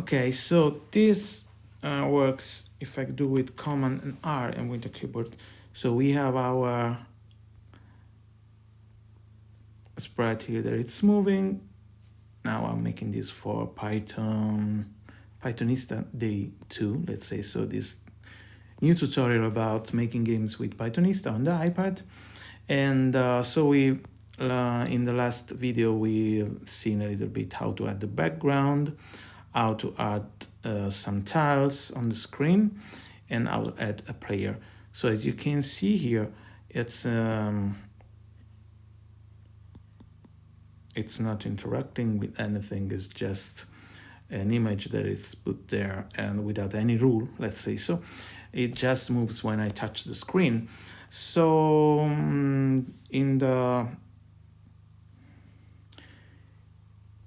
Okay, so this works if I do with Command and R and with the keyboard. So we have our sprite here that it's moving. Now I'm making this for Pythonista Day 2, let's say. So this new tutorial about making games with Pythonista on the iPad. And so we, in the last video, we've seen a little bit how to add the background, how to add some tiles on the screen, and how to add a player. So as you can see here, it's not interacting with anything. It's just an image that is put there and without any rule, let's say. So it just moves when I touch the screen. So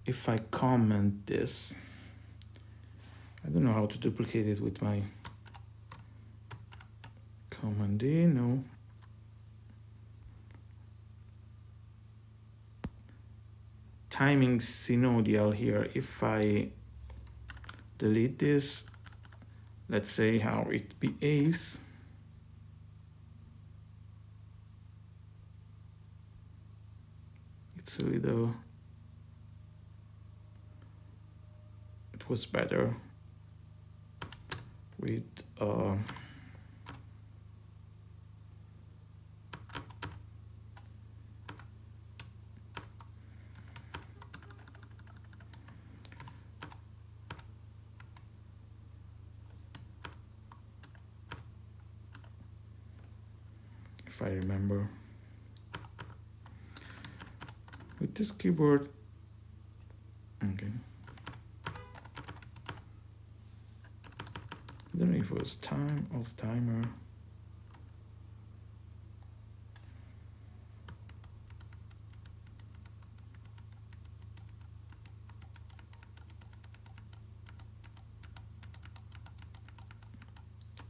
if I comment this, I don't know how to duplicate it with my Command D, no. Timing synodial here. If I delete this, let's say how it behaves. It's a little, it was better with if I remember. With this keyboard, okay. I don't know if it was time or timer.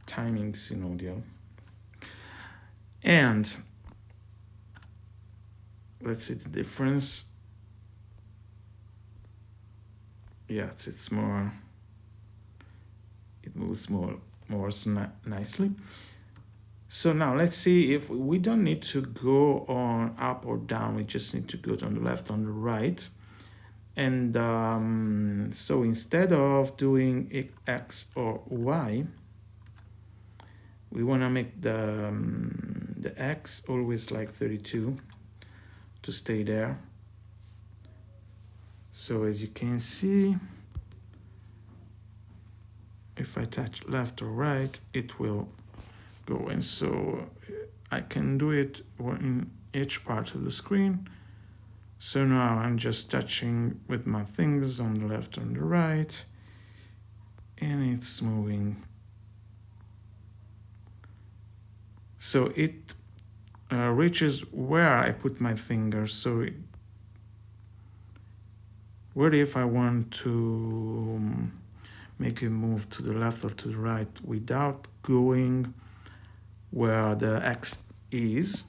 Timing synodial. And let's see the difference. Yeah, it's more, it moves more nicely. So now let's see if we don't need to go on up or down. We just need to go on the left, on the right. And so instead of doing X or Y, we want to make the X always like 32 to stay there. So as you can see, if I touch left or right, it will go. And so I can do it in each part of the screen. So now I'm just touching with my fingers on the left and the right, and it's moving. So it reaches where I put my fingers. So what if I want to make it move to the left or to the right without going where the X is?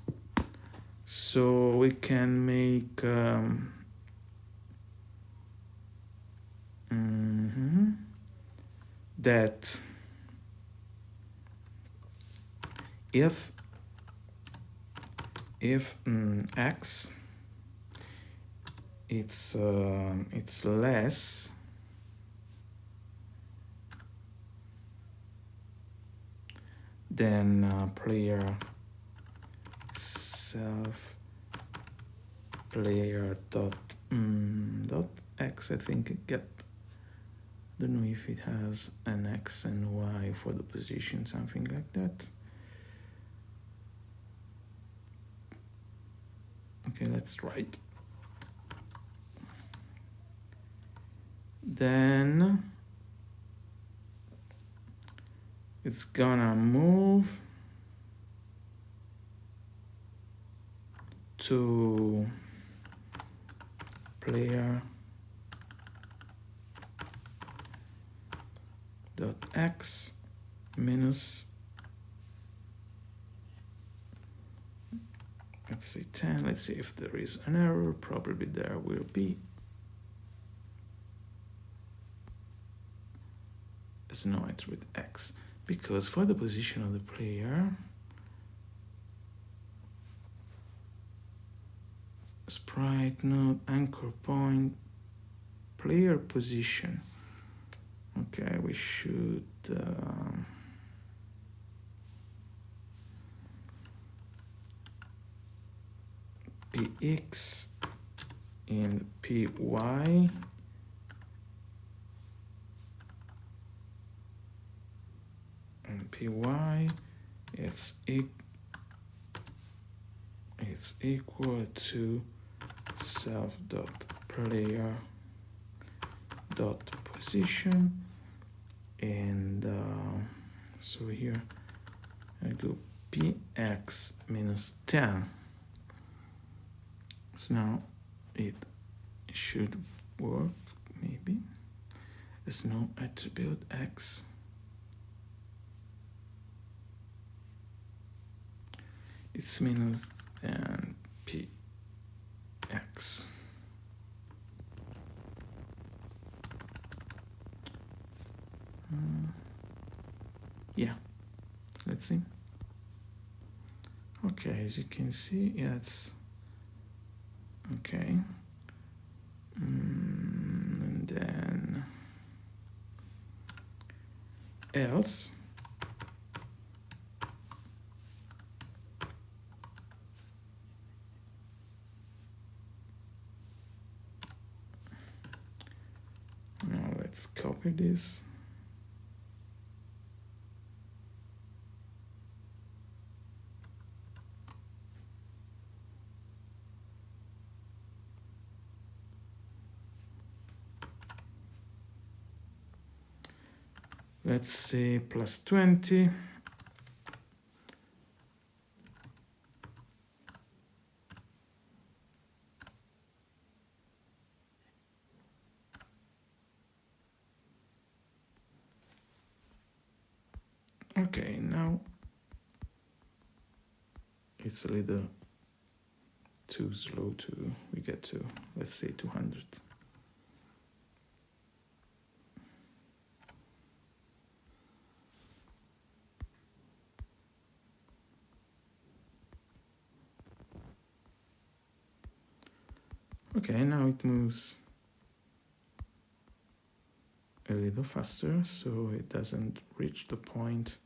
So we can make that if X it's less than player self player dot X. I think it get, don't know if it has an X and Y for the position, something like that. Okay, let's try it. Then it's gonna move to player dot X minus, let's say 10. Let's see if there is an error. Probably there will be. as no attribute X, because for the position of the player, sprite node anchor point player position. Okay, we should px in py and py it's equal to self dot player dot position, and so here I go px minus 10. So now it should work, maybe. There's no attribute X. It's minus and px. Yeah, let's see. Okay, as you can see, yeah, it's okay. And then else. Now let's copy this. Let's say plus 20. Okay, now it's a little too slow to, we get to, let's say 200. Okay, now it moves a little faster, so it doesn't reach the point.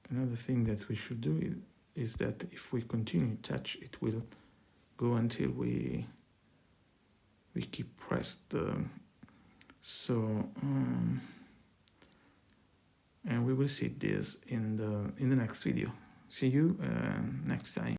Another thing that we should do is that if we continue to touch, it will go until we keep pressed. And we will see this in the next video. See you next time.